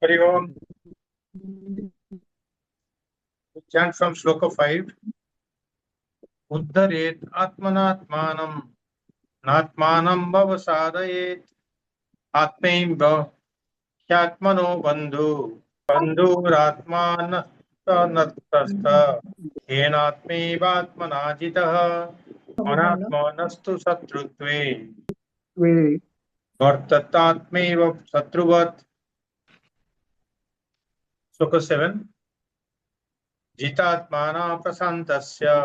Hari Om. Chant from Shloka 5. Uddharet Atmanatmanam Natmanam Bhavasadayet Atmaim Hyatmano Bandhu Bandhuratmanastha Yenatmevatmanajitah Anatmanastu Satrutve Vartatatmeva Satruvat. Shloka 7. Jitatmana prasantasya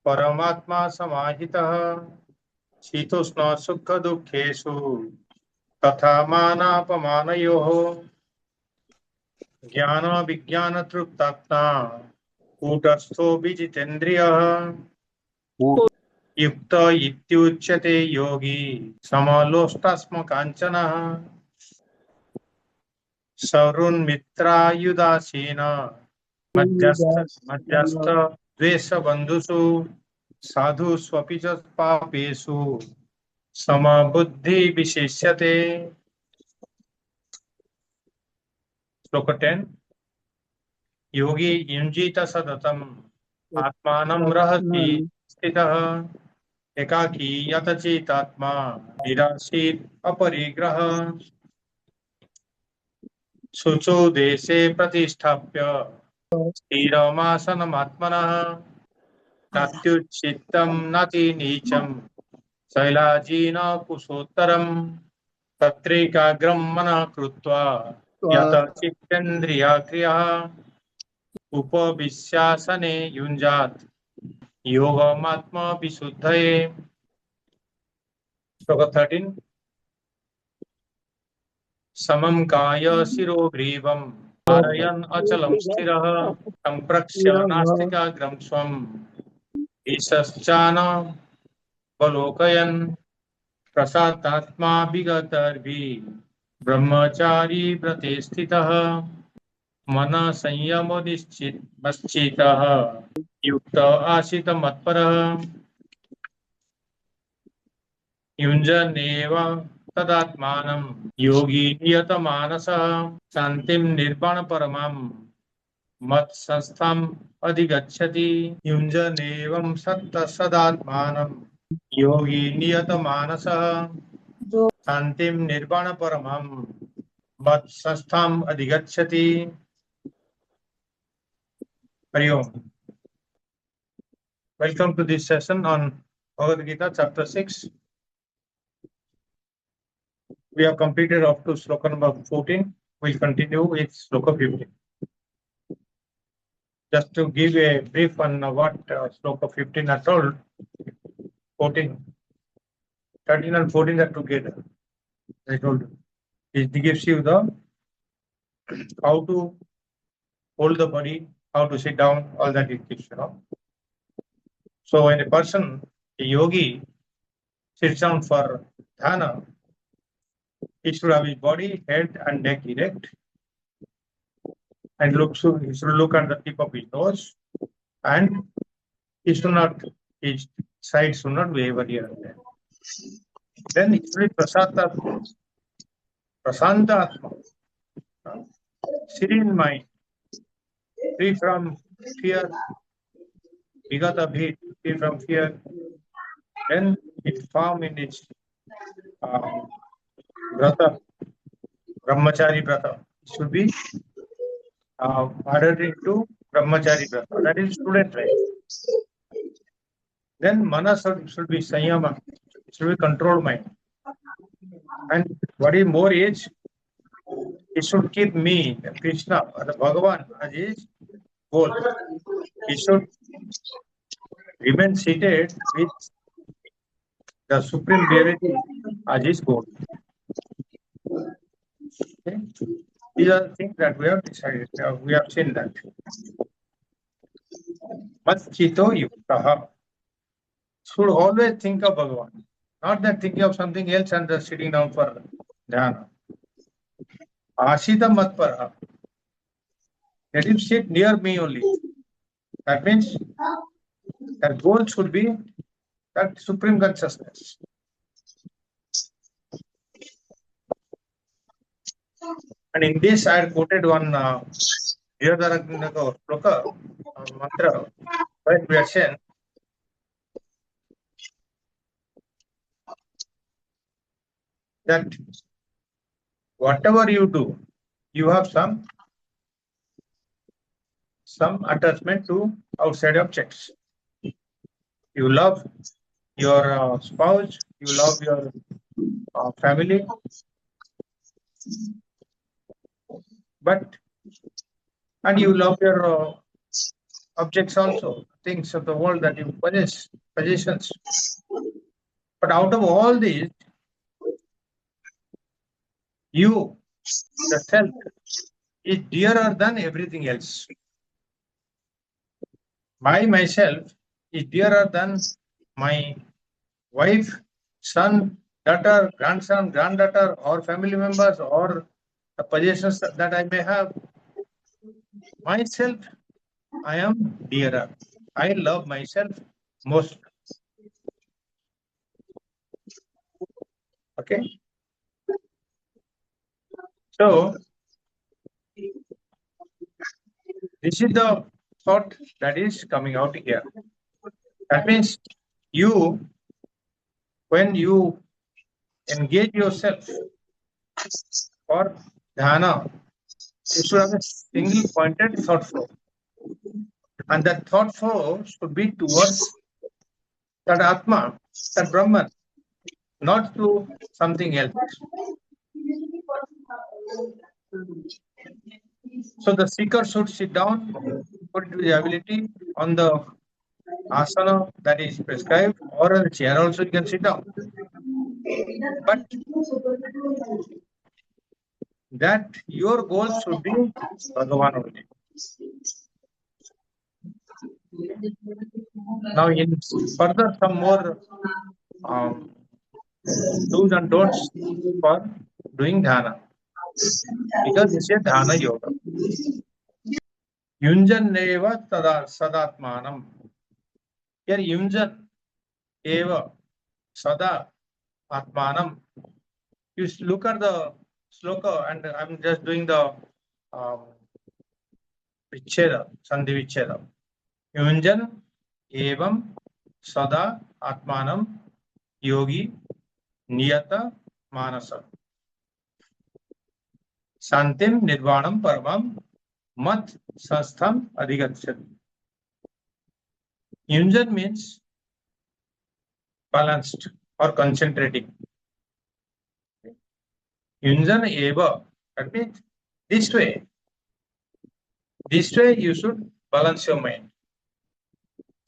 Paramatma samahitah शीतोष्ण सुख दुखेषु तथा मानापमानयोः ज्ञान विज्ञान तृप्तात्मा कूटस्थो विजितेन्द्रियः युक्त इत्युच्यते योगी समलोष्टास्म काञ्चनः सरुन्मित्रायुदासीन मध्यस्थ द्वेष बन्धुषु साधु स्वपि च पापेषु समबुद्धि विशेष्यते. श्लोक 10. योगी युञ्जीत सततम् आत्मानं रहसि स्थितः एकाकी यतचितात्मा निराशीत् अपरिग्रह शुचो देशे प्रतिष्ठाप्य स्थिरमासनमात्मनः नात्युच्छित्तं नाति नीचं शैलाजीन कुशोत्तरम् तत्रैकाग्रं मनः कृत्वा यतः चित्तेन्द्रियक्रियः उपविश्यासने युञ्जात् योगमात्मविशुद्धये. श्लोक 13. समं काय शिरो ग्रीवं धारयन् अचलं स्थिरः सम्प्रक्ष्य नास्तिकाग्रं स्वम् ईशश्चानवलोकयन् प्रसादात्मा विगतर्भिः ब्रह्मचारी व्रते स्थितः मनः संयमनिश्चितः युक्त आसीत मत्परः युञ्जन्नेव तदात्मानं योगी नियतमानसः शान्तिं निर्वाणपरमां मत्संस्थाम् अधिगच्छति. युञ्जन्नेवं सदात्मानं योगी नियतमानसः शान्तिं निर्वाणपरमां मत्संस्थाम् अधिगच्छति. Hari Om. Welcome to this session on Bhagavad Gita, chapter 6. We have completed up to sloka number 14. We'll continue with sloka 15. Just to give a brief on what sloka 15 are told, 14, 13 and 14 are together. I told you. It gives you the how to hold the body, how to sit down, all that it gives, So when a person, a yogi, sits down for dhyana, he should have his body, head and neck erect, and he should look at the tip of his nose, and his side should not waver here and there. Then it should be prasanta atma, serene mind, free from fear, vigata bhit, free from fear. Then it form in its brata, brahmachari brata. It should be adhering to brahmachari brata. That is student life. Then manas should be sanyama. It should be controlled mind. And what is more age, it should keep me, Krishna, or the Bhagavad as his goal. He should remain seated with the supreme deity as his goal. Okay? These are the things that we have decided. We have seen that. Matchito yuktaha. Should always think of Bhagavan. Not that thinking of something else and just sitting down for dhyana. Ashita matpara. Let him sit near me only. That means that goal should be that supreme consciousness. And in this, I had quoted one sloka, mantra, where we are saying that whatever you do, you have some attachment to outside objects. You love your spouse, you love your family, and you love your objects also, things of the world that you possessions. But out of all these, you, the self, is dearer than everything else. Myself is dearer than my wife, son, daughter, grandson, granddaughter, or family members, or the possessions that I may have. Myself, I am dearer. I love myself most. Okay. So this is the thought that is coming out here. That means when you engage yourself for dhyana, you should have a single pointed thought flow. And that thought flow should be towards that Atma, that Brahman, not to something else. So the seeker should sit down, put the ability on the asana that is prescribed, or on a chair also you can sit down. But that your goal should be Bhagavan only. Now, in further some more do's and don'ts for doing dhyana, because this is dhyana yoga. Yunjan eva sadatmanam. Here yunjan eva sada atmanam. You look at the sloka, and I'm just doing the vicheda, sandhi vicheda. Yunjan evam sada atmanam yogi niyata manasa. Santim nirvanam paramam mat sastham adhigacchati. Yunjan means balanced or concentrating. Yunjan eva, that means this way you should balance your mind.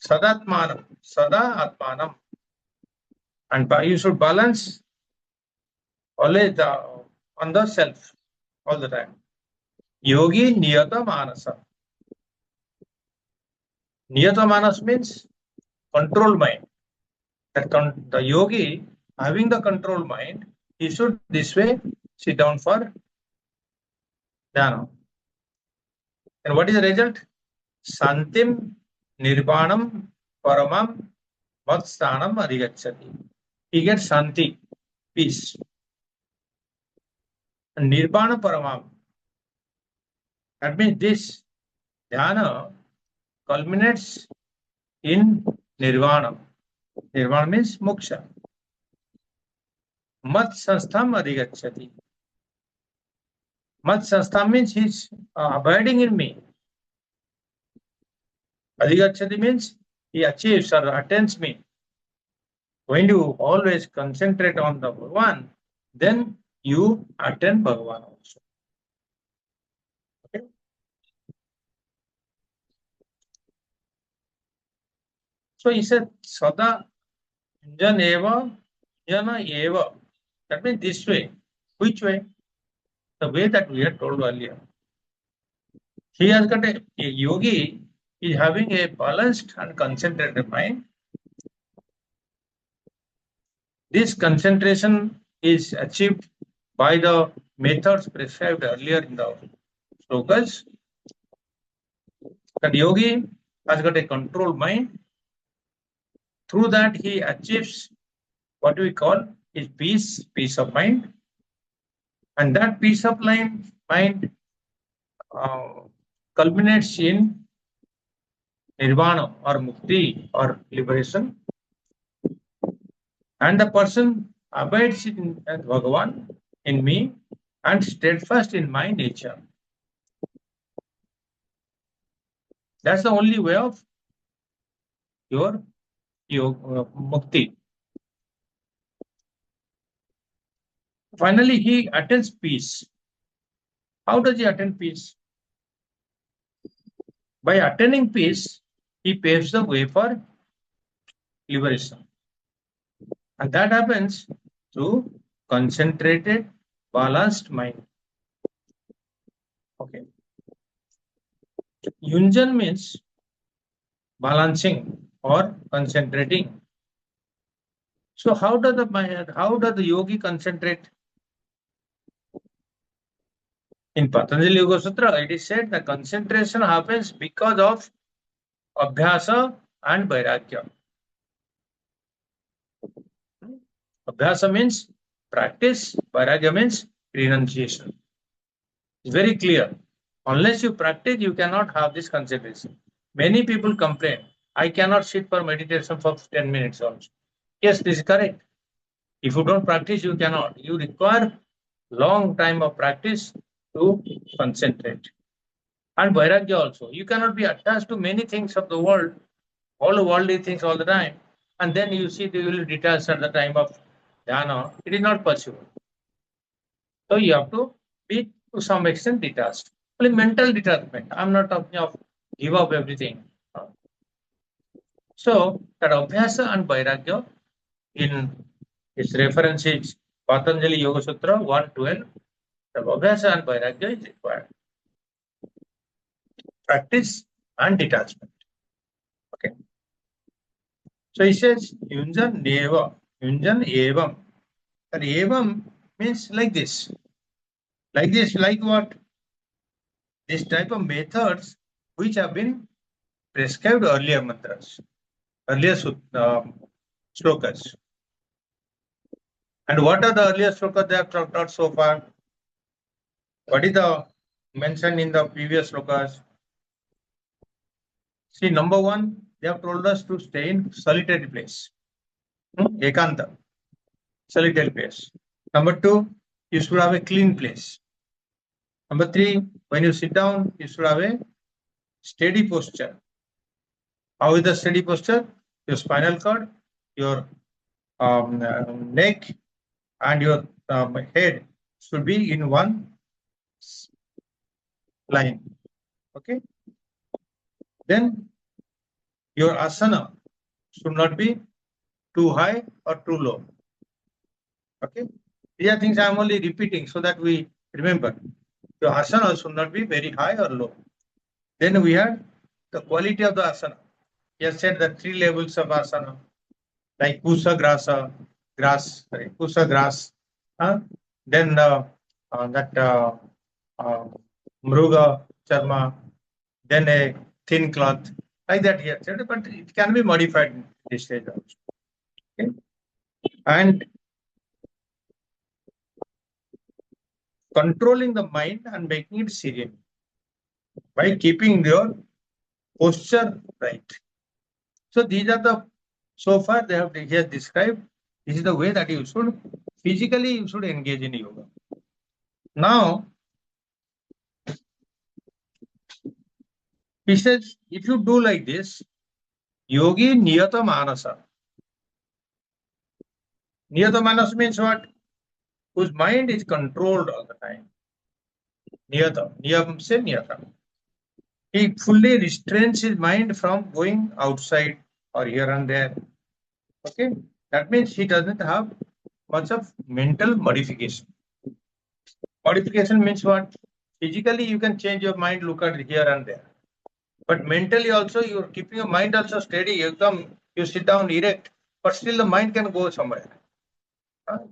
Sadatmanam, sada atmanam. And you should balance always on the self all the time. Yogi niyata manasa. Niyata manas means control mind. The yogi having the control mind, he should this way sit down for dhyana. And what is the result? Santim nirvanam paramam vatstanam adhigacchati. He gets santi, peace. And nirvana paramam. That means this dhyana culminates in nirvana. Nirvana means moksha. Mat sastham adhigacchati. Mat sastham means he's abiding in me. Adhigacchati means he achieves or attains me. When you always concentrate on the Bhagavan, then you attain Bhagavan also. Okay? So he said, Sada Jana Eva. That means this way. Which way? The way that we had told earlier. He has got a yogi is having a balanced and concentrated mind. This concentration is achieved by the methods prescribed earlier in the slokas. That yogi has got a controlled mind. Through that, he achieves what we call his peace of mind. And that peace of mind mind culminates in nirvana or mukti or liberation, and the person abides in Bhagavan, in me, and steadfast in my nature. That's the only way of your mukti. Finally, he attains peace. How does he attain peace? By attaining peace, he paves the way for liberation. And that happens through concentrated, balanced mind. Okay. Yunjan means balancing or concentrating. So how does the yogi concentrate? In Patanjali Yoga Sutra, it is said that concentration happens because of abhyasa and vairagya. Abhyasa means practice, vairagya means renunciation. It's very clear. Unless you practice, you cannot have this concentration. Many people complain, I cannot sit for meditation for 10 minutes also. Yes, this is correct. If you don't practice, you cannot. You require long time of practice to concentrate. And vairagya also. You cannot be attached to many things of the world, all the worldly things all the time, and then you see you will detach at the time of dhyana. It is not possible. So you have to be to some extent detached. Only mental detachment. I'm not talking of give up everything. So that abhyasa and vairagya in its reference is Patanjali Yoga Sutra 112. The abhyasa and vairagya is required. Practice and detachment. Okay. So he says Yunjan Neva, Yunjan Evam. And Evam means like this. Like this, like what? This type of methods which have been prescribed earlier mantras, earlier slokas. And what are the earlier slokas they have taught so far? What is the mentioned in the previous slokas? See, number one, they have told us to stay in solitary place. Ekanta, solitary place. Number two, you should have a clean place. Number three, when you sit down, you should have a steady posture. How is the steady posture? Your spinal cord, your neck, and your head should be in one line. Okay. Then your asana should not be too high or too low. Okay. These are things I am only repeating so that we remember. Your asana should not be very high or low. Then we have the quality of the asana. He has said that 3 levels of asana, like pusa grasa, pusa grass. Then mruga charma, then a thin cloth, like that here. But it can be modified in this stage also. Okay? And controlling the mind and making it serene by keeping your posture right. So these are the, so far he has described, this is the way that you should, physically you should engage in yoga. Now, he says, if you do like this, yogi niyata manasa. Niyata manasa means what? Whose mind is controlled all the time. Niyata, niyam se niyata. He fully restrains his mind from going outside or here and there. Okay, that means he doesn't have much of mental modification. Modification means what? Physically, you can change your mind, look at here and there. But mentally also, you're keeping your mind also steady. You sit down erect, but still the mind can go somewhere.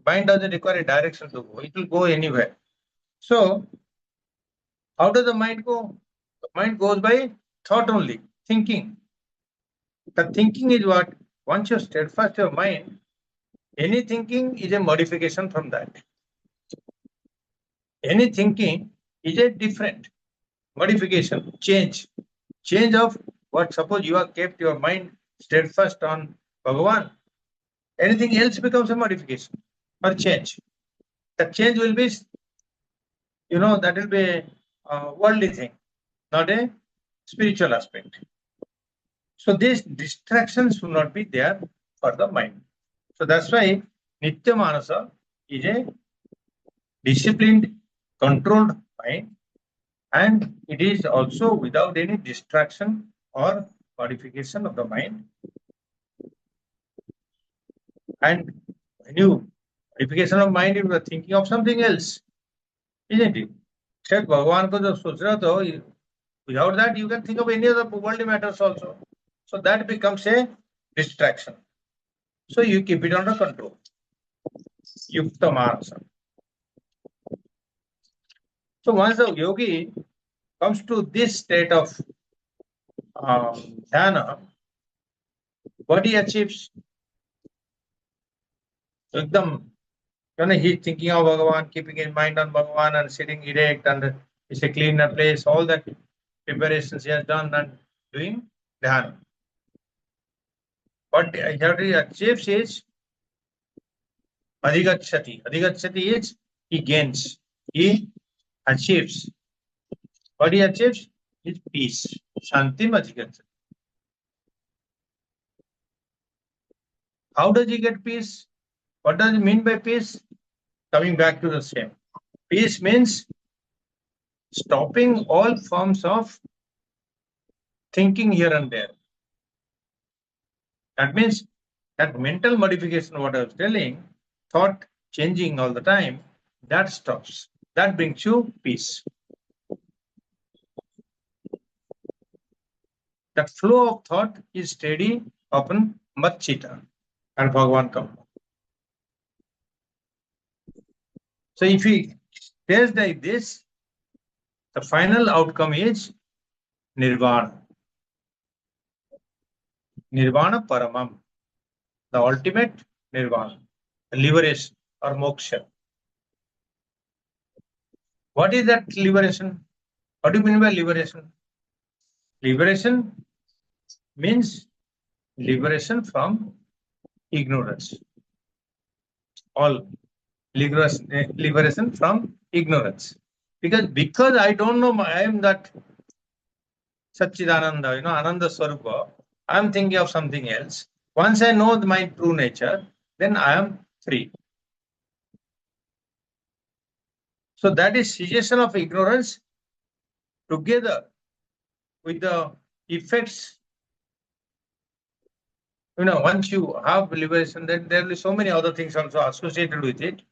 Mind doesn't require a direction to go. It will go anywhere. So, how does the mind go? The mind goes by thought only, thinking. The thinking is what? Once you steadfast your mind, any thinking is a modification from that. Any thinking is a different modification, change of what. Suppose you have kept your mind steadfast on Bhagavan, anything else becomes a modification or change. The change will be, that will be a worldly thing, not a spiritual aspect. So these distractions will not be there for the mind. So that's why Nitya Manasa is a disciplined, controlled mind, and it is also without any distraction or modification of the mind. And when you modification of mind, you are thinking of something else, isn't it? Except Bhagavan ko jo soch rahe ho, without that you can think of any other worldly matters also. So that becomes a distraction. So you keep it under control. Yukta Manasa. So once the yogi comes to this state of dhyana, what he achieves? Ekdam, he's thinking of Bhagavan, keeping his mind on Bhagavan and sitting erect, and it's a cleaner place, all that preparations he has done and doing dhyana. What he achieves is adhigachati. Adhigachati is he gains, he achieves. What he achieves is peace. Shantim adhigachati. How does he get peace? What does it mean by peace? Coming back to the same. Peace means stopping all forms of thinking here and there. That means that mental modification, what I was telling, thought changing all the time, that stops. That brings you peace. That flow of thought is steady, open, matchita, and Bhagavan comes. So if he stays like this, the final outcome is nirvana. Nirvana paramam, the ultimate nirvana, liberation or moksha. What is that liberation? What do you mean by liberation? Liberation means liberation from ignorance. All liberation from ignorance. Because I don't know, I am that Satchidananda, Ananda Swarupa, I am thinking of something else. Once I know my true nature, then I am free. So that is cessation of ignorance together with the effects. Once you have liberation, then there will be so many other things also associated with it.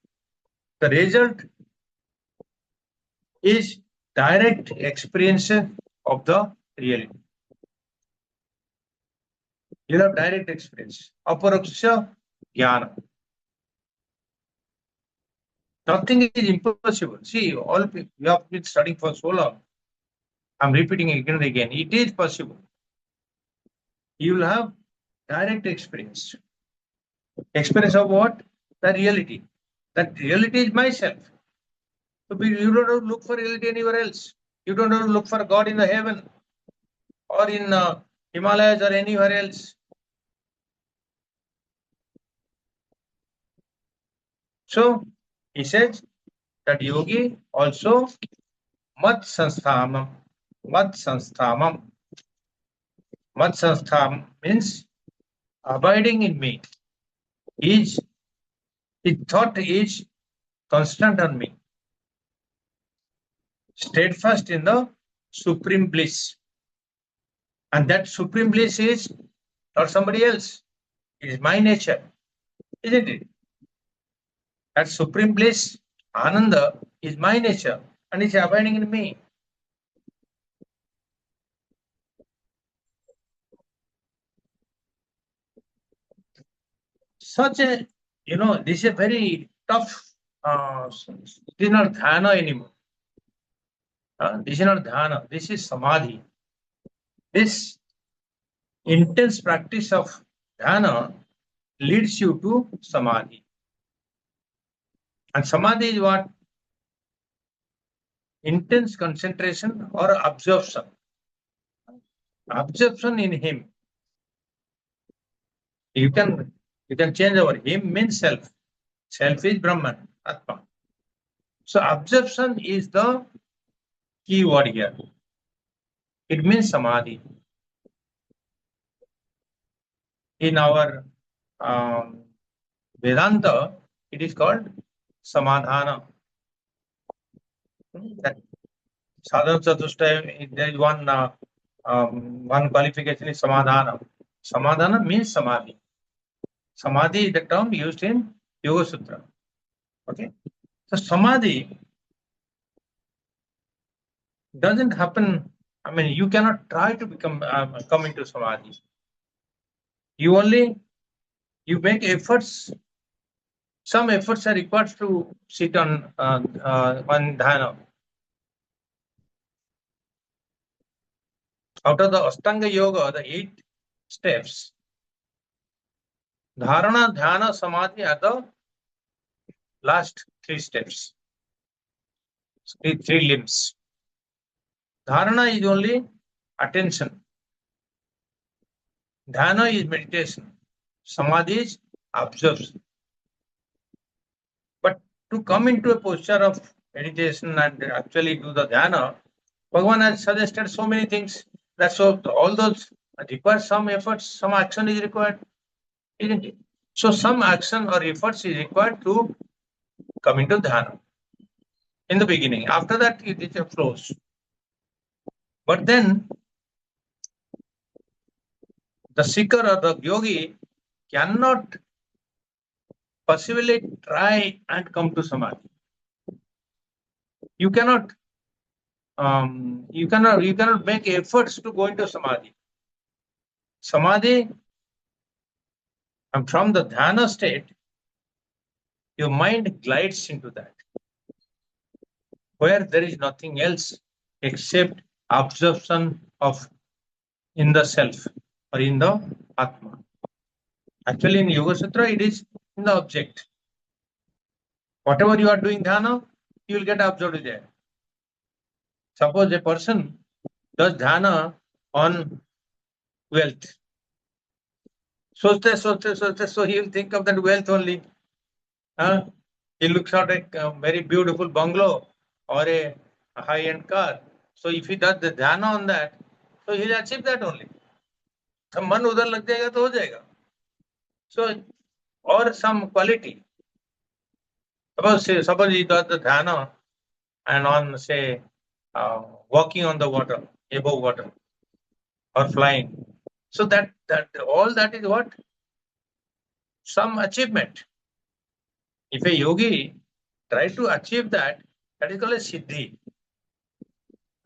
The result is direct experience of the reality. You have direct experience. Aparaksha jnana. Nothing is impossible. See, all people, you have been studying for so long. I'm repeating again and again. It is possible. You will have direct experience. Experience of what? The reality. That reality is myself. So you don't have to look for reality anywhere else. You don't have to look for God in the heaven or in Himalayas or anywhere else. So he says that yogi also mat sansthamam. Mat sansthamam. Mat sansthamam means abiding in me. His thought is constant on me. Steadfast in the supreme bliss. And that supreme bliss is not somebody else. It is my nature. Isn't it? That supreme bliss, Ananda, is my nature and is abiding in me. Such a, this is a very tough, it is not dhyana anymore. This is not dhyana, this is samadhi. This intense practice of dhyana leads you to samadhi. And samadhi is what? intense concentration or absorption. Absorption in him. You can change over. Him means self. Self is Brahman, Atma. So absorption is the key word here. It means samadhi. In our Vedanta, it is called samadhana. That sadhana chatushtaya, there is one qualification is samadhana. Samadhana means samadhi. Samadhi is the term used in Yoga Sutra. Okay, so samadhi doesn't happen. I mean, you cannot try to come into samadhi. You make efforts. Some efforts are required to sit on dhyana. Out of the Ashtanga Yoga, the 8 steps, Dharana, Dhyana, Samadhi are the last 3 steps, three limbs. Dharana is only attention. Dhyana is meditation. Samadhi is absorption. But to come into a posture of meditation and actually do the dhyana, Bhagavan has suggested so many things. That's all those require some efforts, some action is required, isn't it? So some action or efforts is required to come into dhyana in the beginning. After that, it flows. But then the seeker or the yogi cannot possibly try and come to samadhi. You cannot make efforts to go into samadhi. Samadhi, and from the dhyana state, your mind glides into that, where there is nothing else except absorption of in the self or in the Atma. Actually, in Yoga Sutra, it is in the object. Whatever you are doing dhyana, you will get absorbed there. Suppose a person does dhyana on wealth. So he will think of that wealth only. He looks at a very beautiful bungalow or a high-end car. So if he does the dhyana on that, so he will achieve that only. So मन उधर लग जाएगा तो हो जाएगा. So or some quality. Suppose he does the dhyana and on say walking on the water, above water, or flying. So that all that is what? Some achievement. If a yogi tries to achieve that, that is called a siddhi.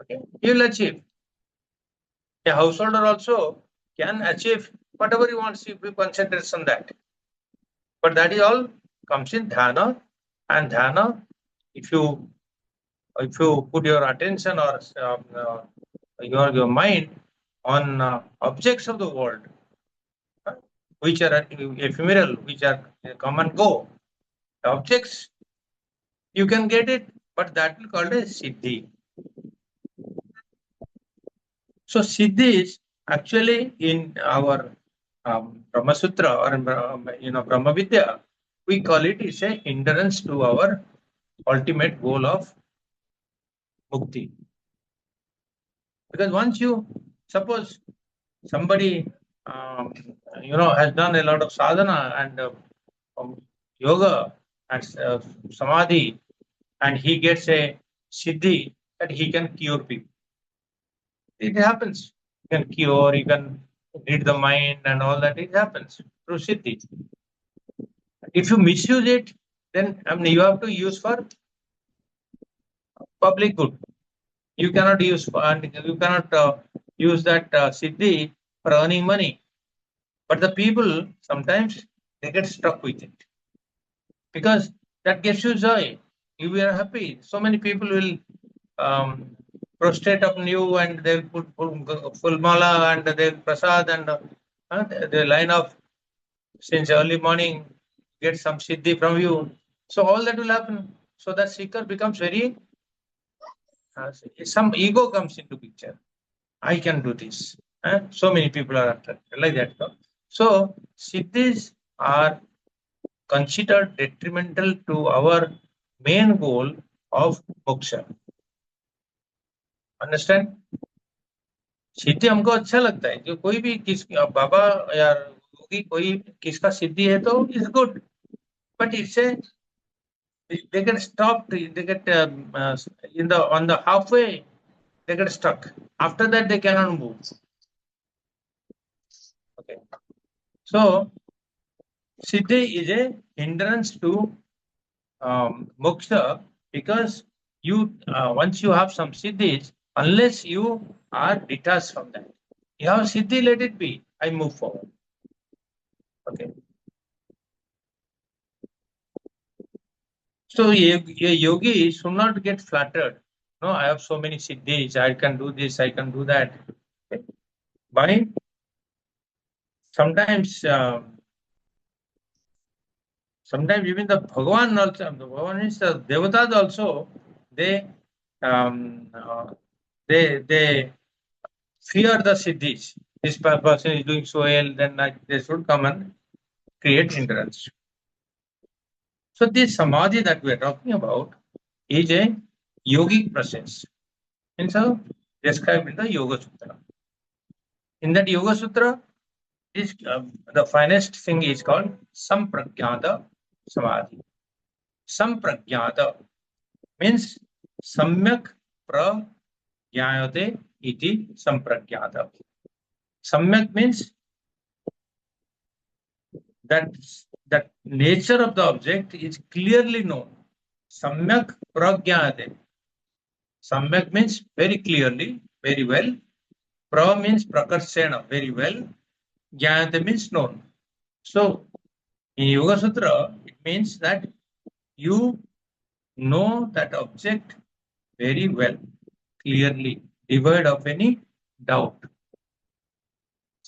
Okay, he will achieve. A householder also can achieve whatever he wants if he concentrates on that. But that is all comes in dhyana, and dhyana, if you put your attention or your mind on objects of the world, which are ephemeral, which are come and go, objects, you can get it, but that will be called a siddhi. So siddhi is actually in our Brahma Sutra or Brahma Vidya, we call it is a hindrance to our ultimate goal of mukti. Because once you suppose somebody has done a lot of sadhana and yoga and samadhi, and he gets a siddhi that he can cure people. It happens. You can cure, you can read the mind and all that. It happens through siddhi. If you misuse it, then you have to use for public good. You cannot use that siddhi for earning money. But the people sometimes they get stuck with it because that gives you joy. You are happy. So many people will prostrate upon you and they'll put full mala and they'll prasad and the line of since early morning get some siddhi from you. So all that will happen. So that seeker becomes very some ego comes into picture. I can do this. So many people are attracted like that. So siddhis are considered detrimental to our main goal of moksha. Understand? सिद्धि हमको अच्छा लगता है कि कोई भी किस बाबा या योगी कोई किसका सिद्धि है तो इज गुड बट इससे they get stopped, they get in the on the halfway, they get stuck. After that, they cannot move. Okay, so siddhi is a hindrance to moksha because you once you have some siddhis, unless you are detached from that, you have siddhi, let it be. I move forward. Okay. So a yogi should not get flattered. No, I have so many siddhis. I can do this. I can do that. Okay. Why? Sometimes, sometimes even the Bhagavan also, the Bhagavan is the Devatas also. They um, uh, they fear the siddhis. This person is doing so well, then they should come and create hindrance. So this samadhi that we are talking about is a yogic process. And so described in the Yoga Sutra. In that Yoga Sutra, is the finest thing is called Sampragyata Samadhi. Sampragyata means Samyak Pragyayate iti Sampragyata. Samyak means that that nature of the object is clearly known. Samyak Pragyayate. Samyak means very clearly, very well. Pra means Prakarshena, very well. Jnanate means known. So, in Yoga Sutra, it means that you know that object very well, clearly, devoid of any doubt.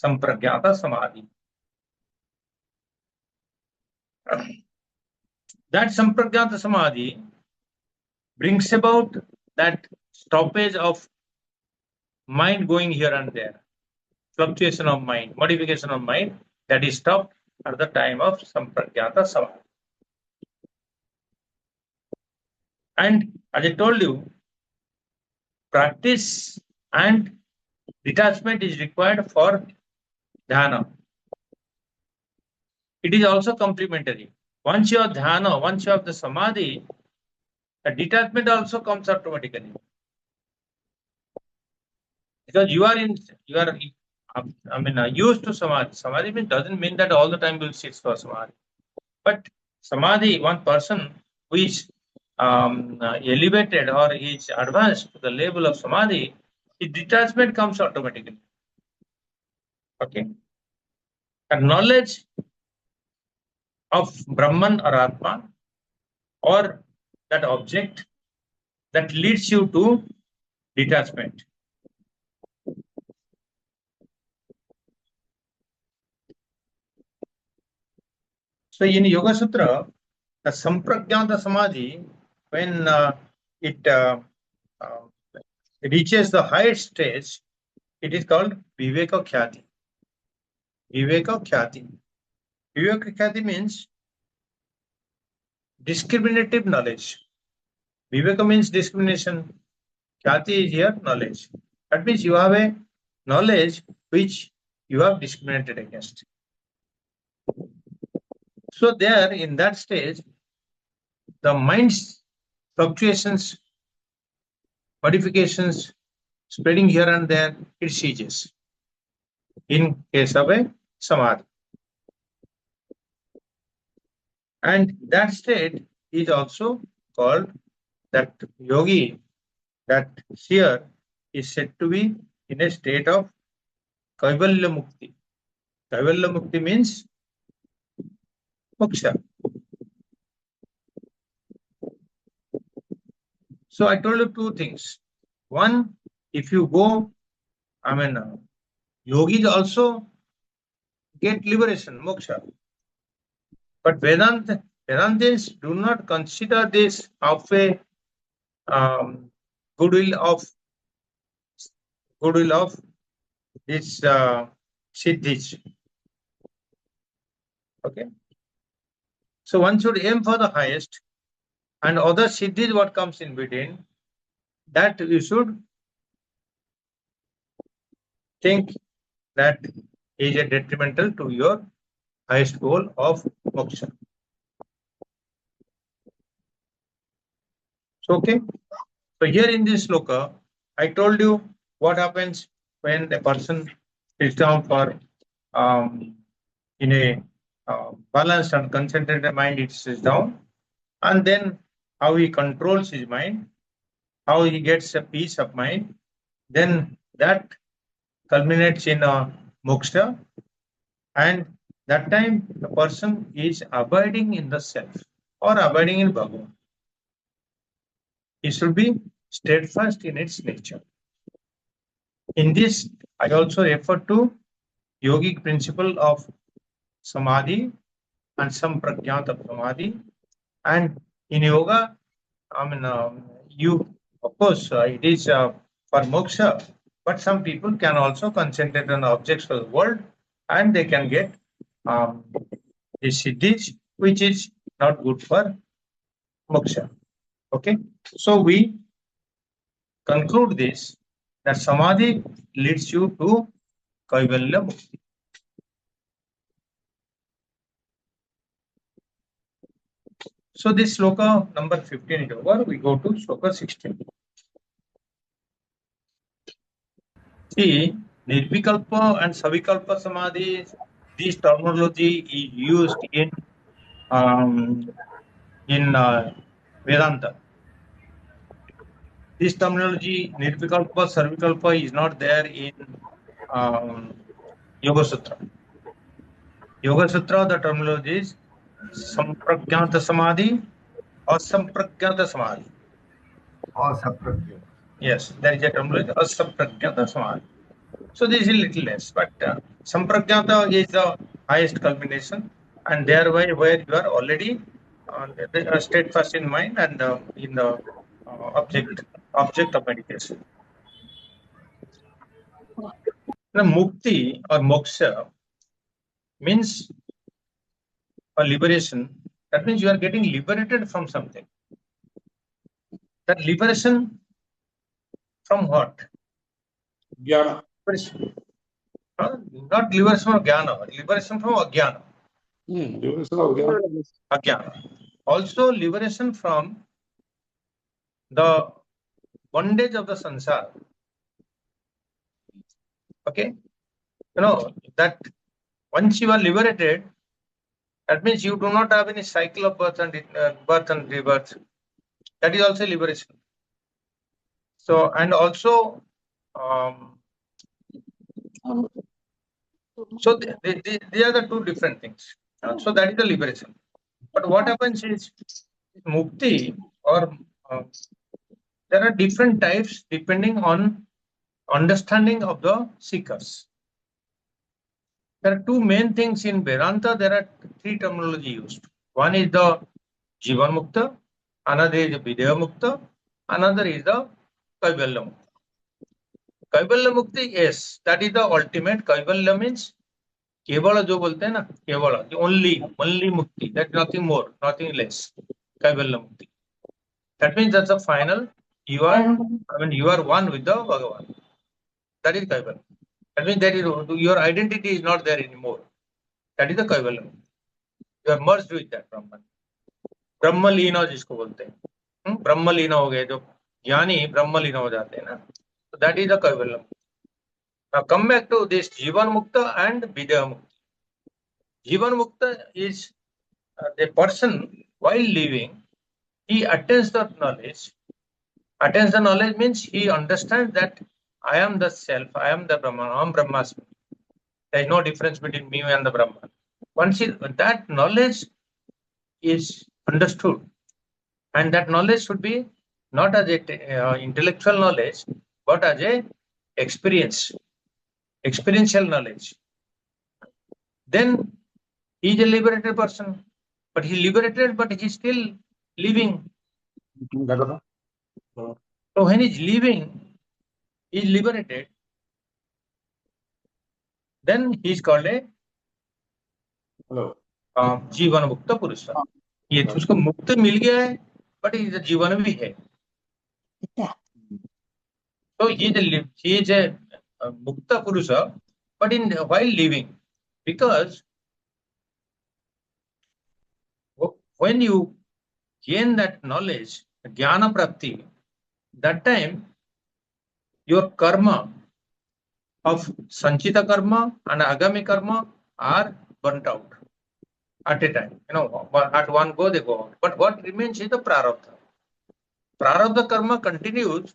Sampragyata Samadhi. That Sampragyata Samadhi brings about that stoppage of mind going here and there, fluctuation of mind, modification of mind, that is stopped at the time of Sampragyata Samadhi. And as I told you, practice and detachment is required for dhyana. It is also complementary. Once you have dhyana, once you have the samadhi, the detachment also comes automatically. Because you are used to samadhi. Samadhi doesn't mean that all the time you will sit for samadhi. But samadhi, one person who is elevated or is advanced to the level of samadhi, his detachment comes automatically. Okay. And knowledge of Brahman or Atma or that object that leads you to detachment. So in Yoga Sutra, the Sampragyata Samadhi, when it reaches the highest stage, it is called Viveka Khyati. Viveka Khyati. Viveka Khyati means discriminative knowledge. Viveka means discrimination. Khyati is here knowledge. That means you have a knowledge which you have discriminated against. So there, in that stage, the mind's fluctuations, modifications, spreading here and there, it ceases. In case of a samadhi. And that state is also called, that yogi, that seer, is said to be in a state of Kaivalya Mukti. Kaivalya Mukti means moksha. So I told you two things. One, if you go, yogis also get liberation, moksha. But Vedantists do not consider this of a goodwill of this siddhis. Okay. So one should aim for the highest, and other siddhis what comes in between, that you should think that is a detrimental to your highest goal of moksha. So, okay. So here in this sloka, I told you what happens when a person sits down for in a balanced and concentrated mind, it sits down, and then how he controls his mind, how he gets a peace of mind, then that culminates in a moksha, and that time the person is abiding in the self or abiding in Bhagavan. It should be steadfast in its nature. In this, I also refer to yogic principle of samadhi and sampragyata samadhi. And in yoga, I mean, you, of course, it is for moksha, but some people can also concentrate on objects of the world and they can get um, the siddhis, which is not good for moksha. Okay, so we conclude this that samadhi leads you to kaivalya mukti. So this sloka number 15 is over. We go to sloka 16. See, nirvikalpa and savikalpa samadhi, this terminology is used in Vedanta. This terminology, nirvikalpa, sarvikalpa, is not there in Yoga Sutra. Yoga Sutra, the terminology is sampragyata samadhi or sampragyata samadhi. Yes, there is a terminology, asampragyata samadhi. So this is a little less, but sampragyata is the highest culmination, and there where you are already steadfast in mind and in the object of meditation. Now, mukti or moksha means a liberation. That means you are getting liberated from something. That liberation from what? Jnana. Not liberation from jnana, liberation from ajnana. Liberation of jnana. Ajnana. Also liberation from the bondage of the sansara. Okay, you know that once you are liberated, that means you do not have any cycle of birth and rebirth. That is also liberation. So, and also so they are the two different things. So that is the liberation. But what happens is mukti or there are different types depending on understanding of the seekers. There are two main things in Vedanta. There are three terminology used. One is the Jivan Mukta, another is the Videha Mukta, another is the Kaivalya Mukta. Kaivalya Mukti, yes, that is the ultimate. Kaivalya means Kevala jo bolte hai na, Kevala, the only Mukti, that nothing more, nothing less. Kaivalya Mukti. That means that's the final. You are one with the Bhagavan. That is Kaivalya. That means that your identity is not there anymore. That is the Kaivalya. You are merged with that Brahman. ब्रह्मलीना जिसको बोलते हैं, ब्रह्मलीना हो गए जो ज्ञानी ब्रह्मलीना हो जाते हैं ना, so that is the kaivalya. Now come back to this Jivan Mukta and Videha Mukta. Jivan Mukta is the person while living, he attains the knowledge. Attains the knowledge means he understands that I am the self, I am the Brahman, I am Brahmasmi. There is no difference between me and the Brahman. Once that knowledge is understood, and that knowledge should be not as a intellectual knowledge, but as a experiential knowledge. Then he is a liberated person, but he liberated, but he is still living. So when he's leaving, he's liberated, then he's called a Hello. जीवन मुक्त पुरुष. ये उसको मुक्त मिल गया है, but he is a जीवन भी है. So he is a mukta purusha, but while living, because when you gain that knowledge, jnana prapti, that time your karma of sanchita karma and agami karma are burnt out at a time. At one go they go out. But what remains is the prarabdha. Prarabdha karma continues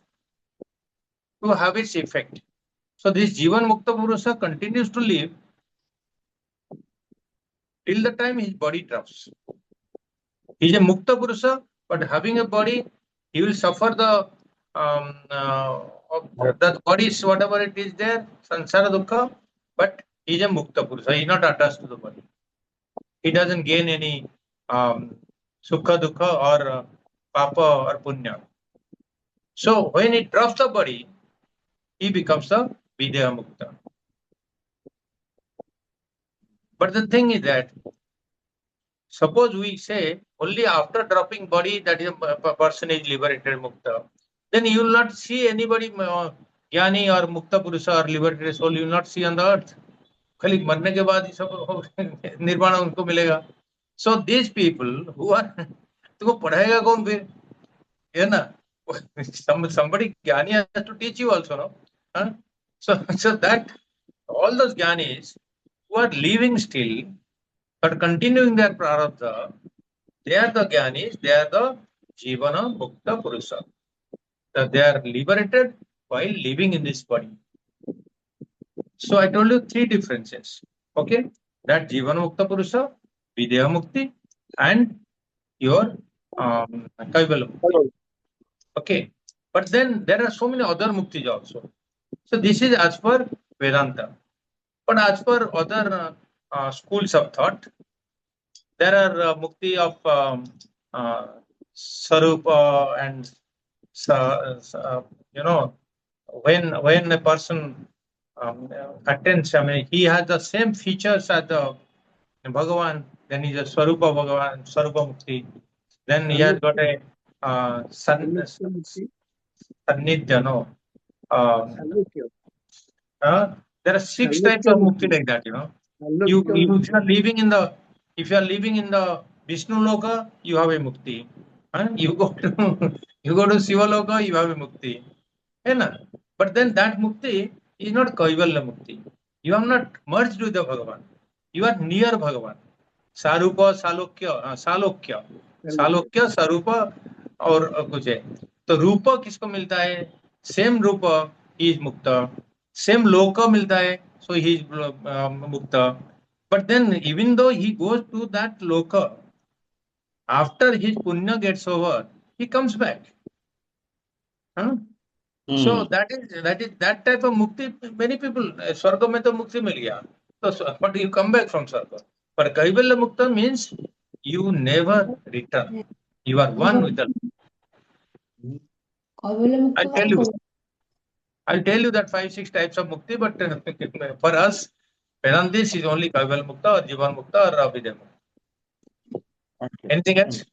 to have its effect. So this Jivan Mukta Purusha continues to live till the time his body drops. He is a Mukta Purusha, but having a body, he will suffer the that body is whatever it is there, sansara dukkha, but he is a Mukta Purusha. He is not attached to the body. He doesn't gain any sukha dukkha or papa or punya. So when he drops the body, he becomes the Videha Mukta. But the thing is that, suppose we say only after dropping body that is a person is liberated Mukta, then you will not see anybody Jnani or Mukta Purusha or liberated soul, you will not see on the earth. खाली मरने के बाद सब निर्वाण उनको मिलेगा. So these people who are तुमको पढ़ाएगा कौन फिर, है ना? Somebody Jnani has to teach you also, no? Huh? So that all those Jnanis who are living still but continuing their prarabdha, they are the Jnanis, they are the Jivana Mukta Purusha. So they are liberated while living in this body. So I told you three differences. Okay, that Jivana Mukta Purusha, Videha Mukti, and your Kaivala Mukti. Okay, but then there are so many other Muktis also. So this is as per Vedanta. But as per other schools of thought, there are Mukti of Sarupa and when a person attends, I mean, he has the same features as the Bhagavan, then he's a Swarupa Bhagavan, Swarupa Mukti. Then he has got a Sannidhya, no. There are 6 types of mukti like that, if you are living in the Vishnu Loka, you have a mukti. You go to Shiva Loka, you have a mukti. But then that mukti is not Kaivalya mukti. You are not merged with the Bhagavan. You are near Bhagavan. Sarupa, Salokya, Sarupa और कुछ है. तो रूपा किसको मिलता है? Same Rupa he is Mukta. Same loka milta hai, so he is mukta. But then even though he goes to that loka, after his punya gets over, he comes back. So that type of mukti, many people, Swarga mein to mukti mil gaya. So, but you come back from Swarga. But Kaivalya Mukta means you never return. You are one with the Lord. I'll tell you that 5-6 types of mukti, but for us, Vedantis is only Kaivalya Mukta or Jivan Mukta or Abhidya Mukta. Anything else?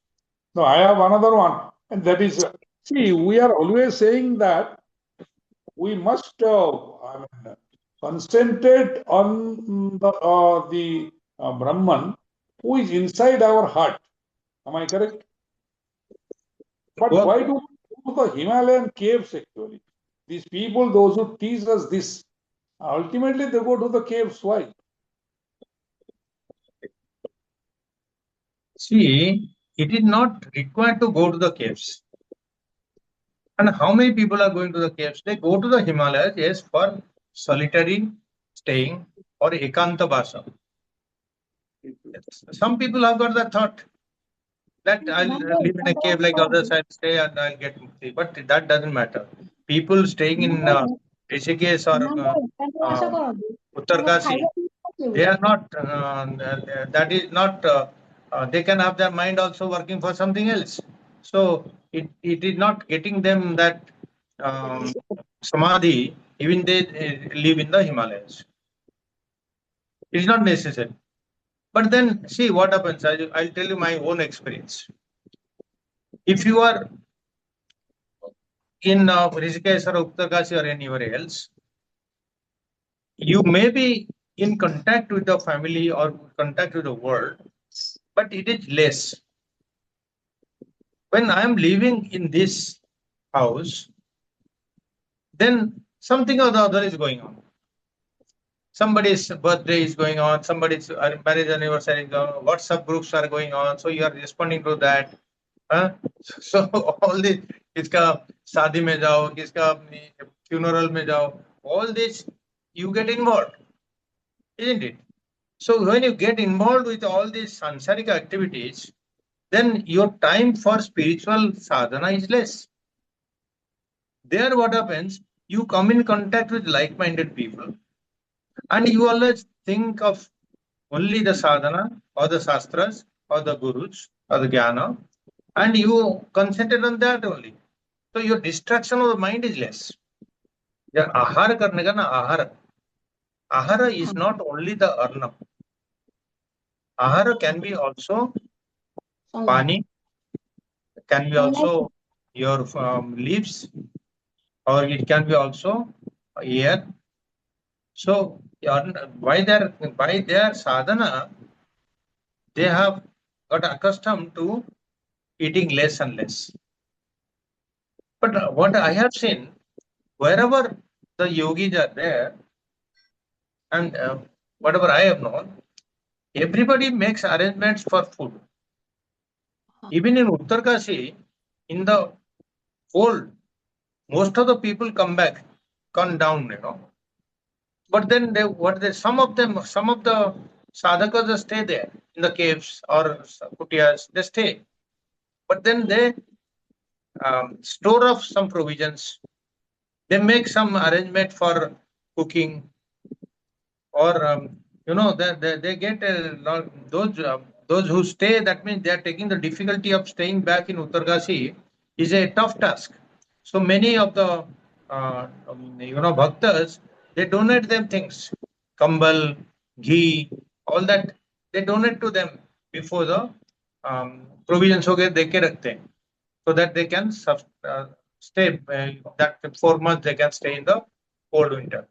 No, I have another one, and that is, see, we are always saying that we must concentrate on the Brahman who is inside our heart. Am I correct? But why do we go to the Himalayan caves actually? These people, those who teach us this, ultimately they go to the caves. Why? See, it is not required to go to the caves. And how many people are going to the caves? They go to the Himalayas, yes, for solitary staying or ekanta vasa. Some people have got the thought that I'll live in a cave like others, I'll stay and I'll get mukti. But that doesn't matter. People staying in Rishikesh or Uttarkasi, they are not, that is not, they can have their mind also working for something else. So it is not getting them that samadhi, even they live in the Himalayas. It's not necessary. But then see what happens. I'll tell you my own experience. If you are in Rishikesh or Uttarkashi or anywhere else, you may be in contact with the family or contact with the world, but it is less. When I am living in this house, then something or the other is going on. Somebody's birthday is going on, somebody's marriage anniversary is going on, WhatsApp groups are going on, so you are responding to that. Huh? So all this, kiska शादी में जाओ, किसका funeral में जाओ, all this you get involved, isn't it? So when you get involved with all these sansaric activities, then your time for spiritual sadhana is less. There what happens, you come in contact with like-minded people and you always think of only the sadhana or the shastras or the gurus or the jnana, and you concentrate on that only. So your distraction of the mind is less. Yeah, ahara karne ka na ahara. Ahara is not only the arnam. Ahara can be also pani, can be also your leaves, or it can be also air. So by their sadhana, they have got accustomed to eating less and less. But what I have seen, wherever the yogis are there, and whatever I have known, everybody makes arrangements for food. Even in Uttarkashi, in the cold, most of the people come down, But then some of the sadhakas they stay there in the caves or kutiyas, they stay. But then they store up some provisions. They make some arrangement for cooking, or they get a lot, those who stay. That means they are taking the difficulty of staying back in Uttarkashi is a tough task. So many of the bhaktas, they donate them things, kambal, ghee, all that. They donate to them before the provisions हो गए दे के रखते हैं, so that they can stay that 4 months they can stay in the cold winter.